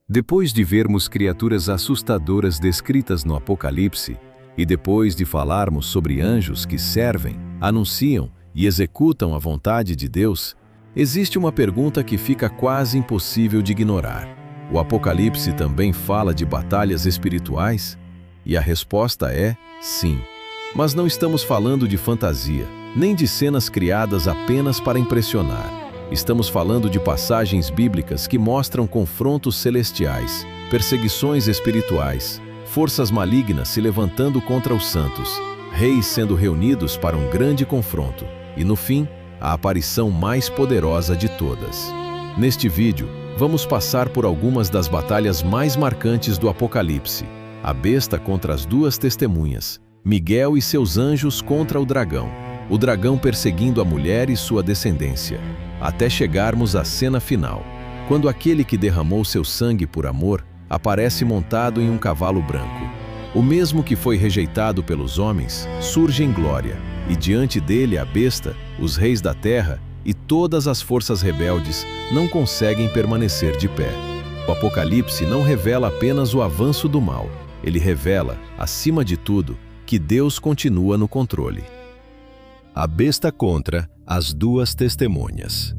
Depois de vermos criaturas assustadoras descritas no Apocalipse, e depois de falarmos sobre anjos que servem, anunciam e executam a vontade de Deus, existe uma pergunta que fica quase impossível de ignorar. O Apocalipse também fala de batalhas espirituais? E a resposta é sim. Mas não estamos falando de fantasia, nem de cenas criadas apenas para impressionar. Estamos falando de passagens bíblicas que mostram confrontos celestiais, perseguições espirituais, forças malignas se levantando contra os santos, reis sendo reunidos para um grande confronto e, no fim, a aparição mais poderosa de todas. Neste vídeo, vamos passar por algumas das batalhas mais marcantes do Apocalipse: a besta contra as duas testemunhas, Miguel e seus anjos contra o dragão perseguindo a mulher e sua descendência, até chegarmos à cena final, quando aquele que derramou seu sangue por amor aparece montado em um cavalo branco. O mesmo que foi rejeitado pelos homens surge em glória, e diante dele a besta, os reis da terra e todas as forças rebeldes não conseguem permanecer de pé. O Apocalipse não revela apenas o avanço do mal, ele revela, acima de tudo, que Deus continua no controle. A besta contra as duas testemunhas.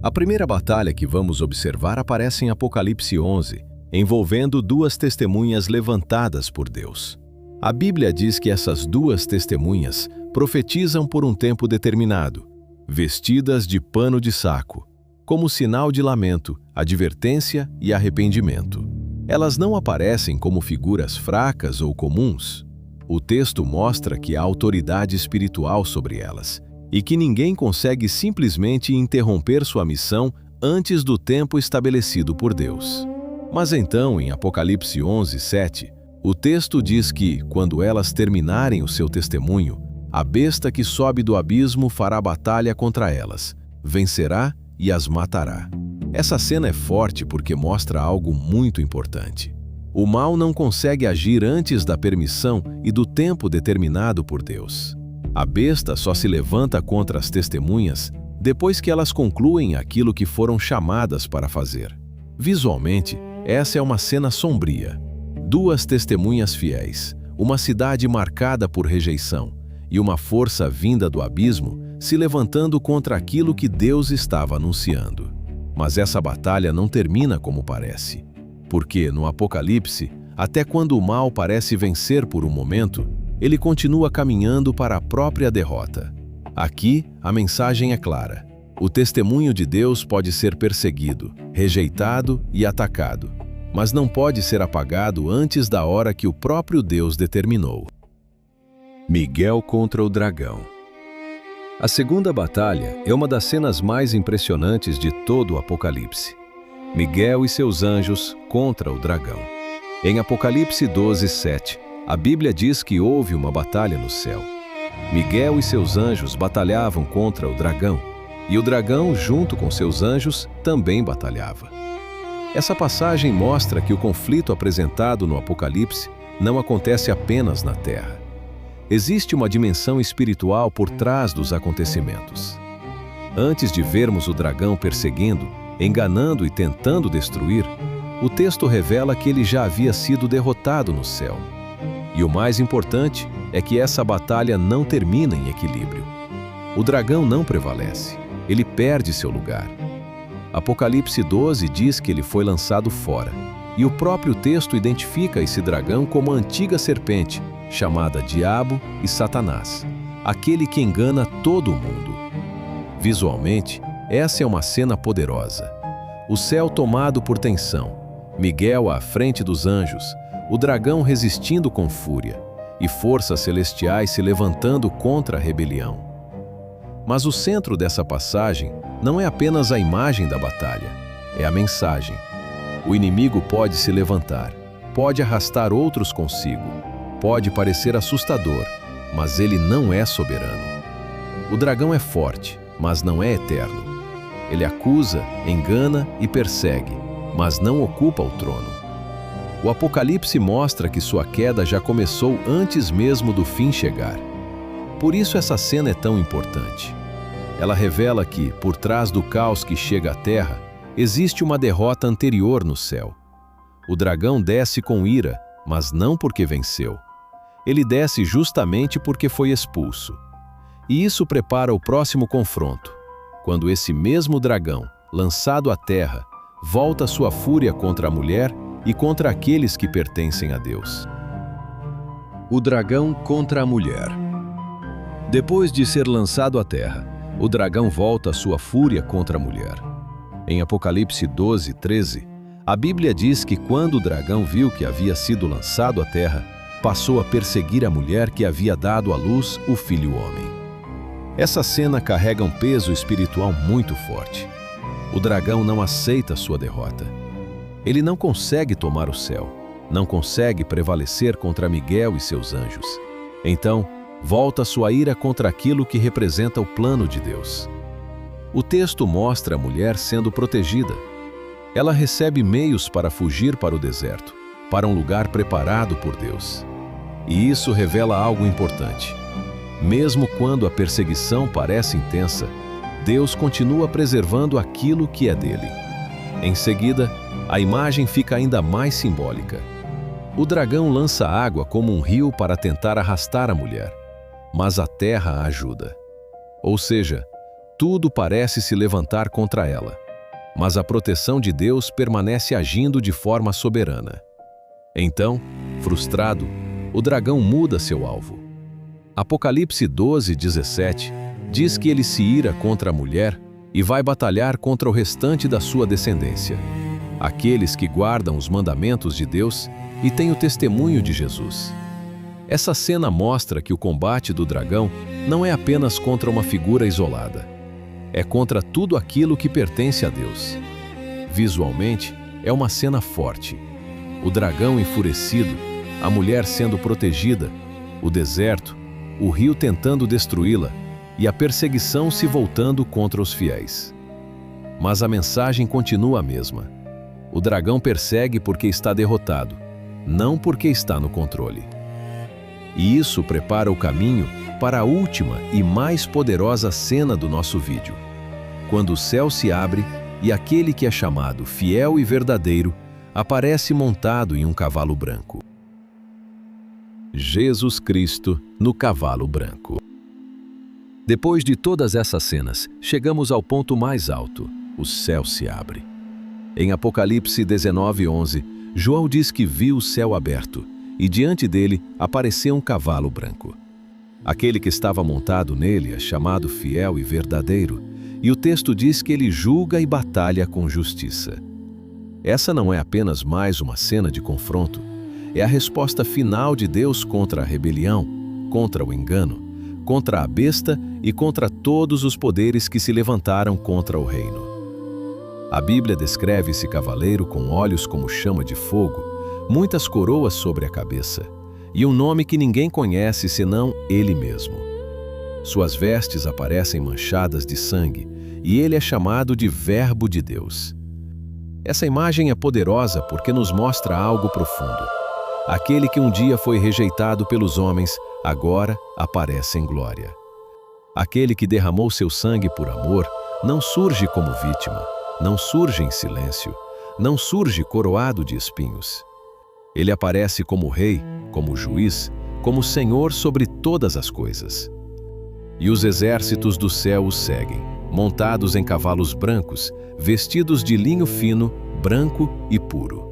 A primeira batalha que vamos observar aparece em Apocalipse 11, envolvendo duas testemunhas levantadas por Deus. A Bíblia diz que essas duas testemunhas profetizam por um tempo determinado, vestidas de pano de saco, como sinal de lamento, advertência e arrependimento. Elas não aparecem como figuras fracas ou comuns. O texto mostra que há autoridade espiritual sobre elas e que ninguém consegue simplesmente interromper sua missão antes do tempo estabelecido por Deus. Mas então, em Apocalipse 11, 7, o texto diz que, quando elas terminarem o seu testemunho, a besta que sobe do abismo fará batalha contra elas, vencerá e as matará. Essa cena é forte porque mostra algo muito importante. O mal não consegue agir antes da permissão e do tempo determinado por Deus. A besta só se levanta contra as testemunhas depois que elas concluem aquilo que foram chamadas para fazer. Visualmente, essa é uma cena sombria. Duas testemunhas fiéis, uma cidade marcada por rejeição e uma força vinda do abismo se levantando contra aquilo que Deus estava anunciando. Mas essa batalha não termina como parece. Porque, no Apocalipse, até quando o mal parece vencer por um momento, ele continua caminhando para a própria derrota. Aqui, a mensagem é clara. O testemunho de Deus pode ser perseguido, rejeitado e atacado, mas não pode ser apagado antes da hora que o próprio Deus determinou. Miguel contra o dragão. A segunda batalha é uma das cenas mais impressionantes de todo o Apocalipse. Miguel e seus anjos contra o dragão. Em Apocalipse 12, 7, a Bíblia diz que houve uma batalha no céu. Miguel e seus anjos batalhavam contra o dragão, e o dragão, junto com seus anjos, também batalhava. Essa passagem mostra que o conflito apresentado no Apocalipse não acontece apenas na Terra. Existe uma dimensão espiritual por trás dos acontecimentos. Antes de vermos o dragão perseguindo, enganando e tentando destruir, o texto revela que ele já havia sido derrotado no céu. E o mais importante é que essa batalha não termina em equilíbrio. O dragão não prevalece, ele perde seu lugar. Apocalipse 12 diz que ele foi lançado fora, e o próprio texto identifica esse dragão como a antiga serpente, chamada Diabo e Satanás, aquele que engana todo o mundo. Visualmente, essa é uma cena poderosa. O céu tomado por tensão, Miguel à frente dos anjos, o dragão resistindo com fúria, e forças celestiais se levantando contra a rebelião. Mas o centro dessa passagem não é apenas a imagem da batalha, é a mensagem. O inimigo pode se levantar, pode arrastar outros consigo, pode parecer assustador, mas ele não é soberano. O dragão é forte, mas não é eterno. Ele acusa, engana e persegue, mas não ocupa o trono. O Apocalipse mostra que sua queda já começou antes mesmo do fim chegar. Por isso essa cena é tão importante. Ela revela que, por trás do caos que chega à Terra, Existe uma derrota anterior no céu. O dragão desce com ira, mas não porque venceu. Ele desce justamente porque foi expulso. E isso prepara o próximo confronto, quando esse mesmo dragão, lançado à terra, volta sua fúria contra a mulher e contra aqueles que pertencem a Deus. O dragão contra a mulher. Depois de ser lançado à terra, o dragão volta sua fúria contra a mulher. Em Apocalipse 12:13, a Bíblia diz que quando o dragão viu que havia sido lançado à terra, passou a perseguir a mulher que havia dado à luz o filho-homem. Essa cena carrega um peso espiritual muito forte. O dragão não aceita sua derrota. Ele não consegue tomar o céu, não consegue prevalecer contra Miguel e seus anjos. Então, volta sua ira contra aquilo que representa o plano de Deus. O texto mostra a mulher sendo protegida. Ela recebe meios para fugir para o deserto, para um lugar preparado por Deus. E isso revela algo importante. Mesmo quando a perseguição parece intensa, Deus continua preservando aquilo que é dele. Em seguida, a imagem fica ainda mais simbólica. O dragão lança água como um rio para tentar arrastar a mulher, mas a terra a ajuda. Ou seja, tudo parece se levantar contra ela, mas a proteção de Deus permanece agindo de forma soberana. Então, frustrado, o dragão muda seu alvo. Apocalipse 12:17 diz que ele se ira contra a mulher e vai batalhar contra o restante da sua descendência, aqueles que guardam os mandamentos de Deus e têm o testemunho de Jesus. Essa cena mostra que o combate do dragão não é apenas contra uma figura isolada. É contra tudo aquilo que pertence a Deus. Visualmente, é uma cena forte. O dragão enfurecido, a mulher sendo protegida, o deserto, o rio tentando destruí-la e a perseguição se voltando contra os fiéis. Mas a mensagem continua a mesma. O dragão persegue porque está derrotado, não porque está no controle. E isso prepara o caminho para a última e mais poderosa cena do nosso vídeo, quando o céu se abre e aquele que é chamado fiel e verdadeiro aparece montado em um cavalo branco. Jesus Cristo no cavalo branco. Depois de todas essas cenas, chegamos ao ponto mais alto: o céu se abre. Em Apocalipse 19:11, João diz que viu o céu aberto e diante dele apareceu um cavalo branco. Aquele que estava montado nele é chamado fiel e verdadeiro, e o texto diz que ele julga e batalha com justiça. Essa não é apenas mais uma cena de confronto, é a resposta final de Deus contra a rebelião, contra o engano, contra a besta e contra todos os poderes que se levantaram contra o reino. A Bíblia descreve esse cavaleiro com olhos como chama de fogo, muitas coroas sobre a cabeça, e um nome que ninguém conhece senão ele mesmo. Suas vestes aparecem manchadas de sangue, e ele é chamado de Verbo de Deus. Essa imagem é poderosa porque nos mostra algo profundo. Aquele que um dia foi rejeitado pelos homens, agora aparece em glória. Aquele que derramou seu sangue por amor, não surge como vítima, não surge em silêncio, não surge coroado de espinhos. Ele aparece como rei, como juiz, como Senhor sobre todas as coisas. E os exércitos do céu o seguem, montados em cavalos brancos, vestidos de linho fino, branco e puro.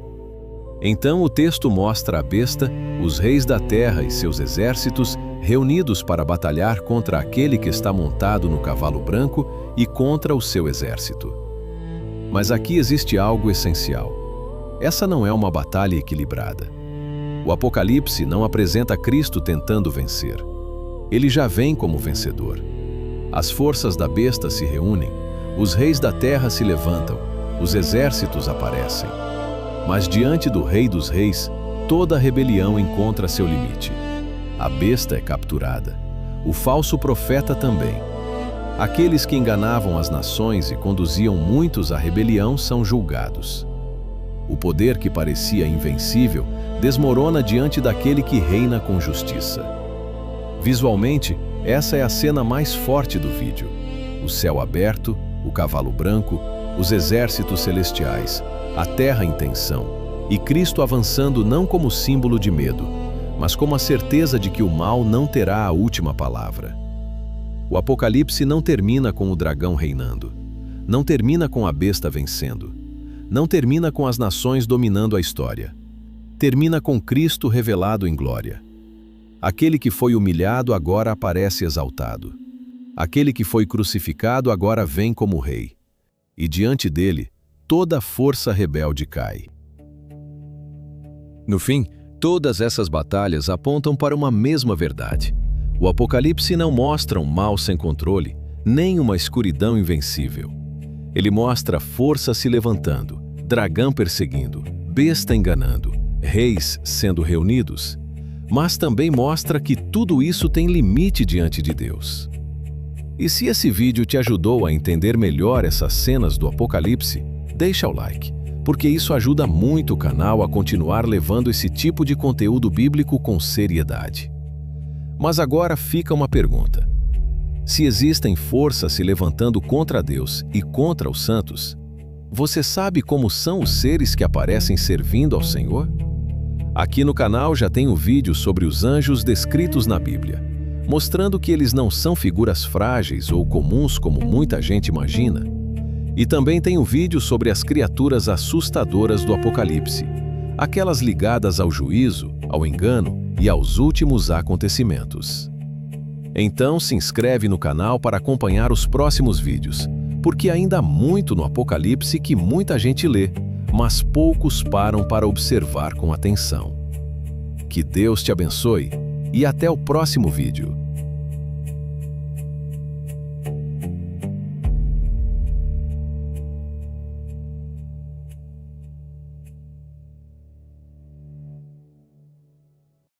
Então o texto mostra a besta, os reis da terra e seus exércitos reunidos para batalhar contra aquele que está montado no cavalo branco e contra o seu exército. Mas aqui existe algo essencial. Essa não é uma batalha equilibrada. O Apocalipse não apresenta Cristo tentando vencer. Ele já vem como vencedor. As forças da besta se reúnem, os reis da terra se levantam, os exércitos aparecem. Mas diante do Rei dos Reis, toda rebelião encontra seu limite. A besta é capturada, o falso profeta também. Aqueles que enganavam as nações e conduziam muitos à rebelião são julgados. O poder que parecia invencível desmorona diante daquele que reina com justiça. Visualmente, essa é a cena mais forte do vídeo. O céu aberto, o cavalo branco, os exércitos celestiais, a terra em tensão, e Cristo avançando não como símbolo de medo, mas como a certeza de que o mal não terá a última palavra. O Apocalipse não termina com o dragão reinando, não termina com a besta vencendo, não termina com as nações dominando a história. Termina com Cristo revelado em glória. Aquele que foi humilhado agora aparece exaltado. Aquele que foi crucificado agora vem como rei. E diante dele, toda força rebelde cai. No fim, todas essas batalhas apontam para uma mesma verdade. O Apocalipse não mostra um mal sem controle, nem uma escuridão invencível. Ele mostra força se levantando, dragão perseguindo, besta enganando, reis sendo reunidos, mas também mostra que tudo isso tem limite diante de Deus. E se esse vídeo te ajudou a entender melhor essas cenas do Apocalipse, deixa o like, porque isso ajuda muito o canal a continuar levando esse tipo de conteúdo bíblico com seriedade. Mas agora fica uma pergunta. Se existem forças se levantando contra Deus e contra os santos, você sabe como são os seres que aparecem servindo ao Senhor? Aqui no canal já tem um vídeo sobre os anjos descritos na Bíblia, mostrando que eles não são figuras frágeis ou comuns como muita gente imagina. E também tem um vídeo sobre as criaturas assustadoras do Apocalipse, aquelas ligadas ao juízo, ao engano e aos últimos acontecimentos. Então se inscreve no canal para acompanhar os próximos vídeos, porque ainda há muito no Apocalipse que muita gente lê, mas poucos param para observar com atenção. Que Deus te abençoe e até o próximo vídeo.